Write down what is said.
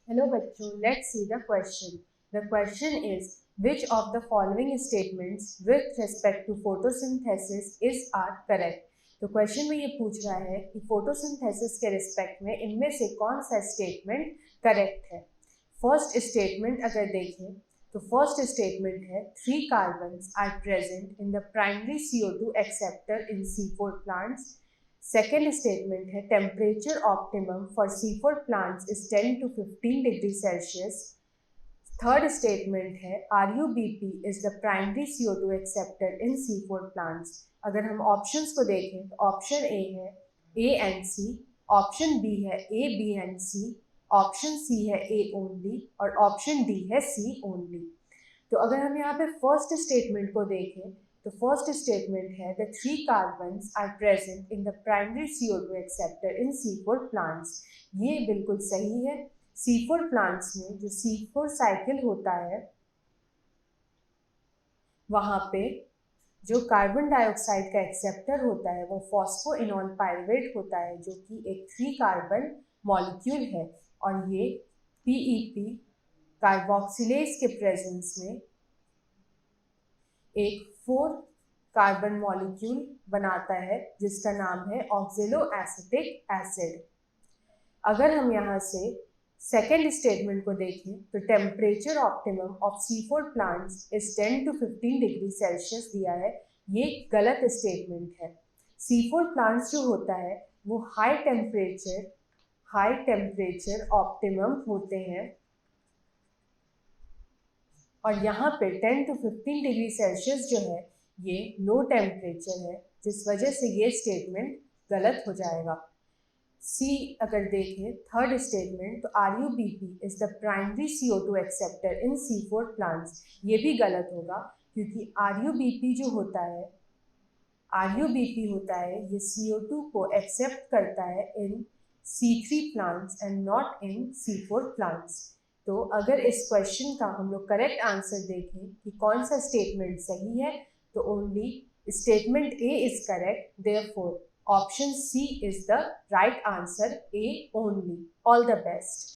Hello बच्चों, let's see the question. The question is, which of the following statements with respect to photosynthesis is are correct? तो question में ये पूछ रहा है कि फोटोसिंथेसिस के रिस्पेक्ट में इनमें से कौन सा स्टेटमेंट करेक्ट है। फर्स्ट स्टेटमेंट अगर देखें तो फर्स्ट स्टेटमेंट है 3 carbons are present in the primary CO2 acceptor in C4 plants. Second statement है temperature optimum for C4 plants is 10 to 15 degree Celsius. Third statement है RUBP is the primary CO2 acceptor in C4 plants. अगर हम options को देखें तो option A है A and C, option B है A, B and C, option C है A only और ऑप्शन डी है C ओनली। तो अगर हम यहाँ पे फर्स्ट स्टेटमेंट को देखें तो फर्स्ट स्टेटमेंट है the 3 carbons are present in the primary CO2 acceptor in C4 plants. ये बिल्कुल सही है। C4 प्लांट्स में जो C4 साइकिल होता है वहां पे जो कार्बन डाइऑक्साइड का एक्सेप्टर होता है वो फॉस्फोइनोल पाइरुवेट होता है, जो कि एक 3 कार्बन मॉलिक्यूल है और ये PEP कार्बोक्सिलेज के प्रेजेंस में एक 4 कार्बन मॉलिक्यूल बनाता है जिसका नाम है ऑक्जेलो एसिटिक एसिड। अगर हम यहाँ से सेकेंड स्टेटमेंट को देखें तो temperature optimum of C4 plants is 10 to 15 degree Celsius दिया है। ये गलत स्टेटमेंट है। C4 प्लांट्स जो होता है वो हाई टेम्परेचर ऑप्टिमम होते हैं और यहाँ पे 10 to 15 डिग्री सेल्सियस जो है ये लो टेम्परेचर है, जिस वजह से ये स्टेटमेंट गलत हो जाएगा। सी अगर देखें थर्ड स्टेटमेंट तो RUBP is the primary CO2 acceptor in C4 plants, ये भी गलत होगा क्योंकि RUBP होता है ये CO2 को एक्सेप्ट करता है इन C3 plants and not in C4 plants. तो अगर इस क्वेश्चन का हम लोग करेक्ट आंसर देखें कि कौन सा स्टेटमेंट सही है तो only statement A is correct, therefore option C is the right answer, A only. All the best.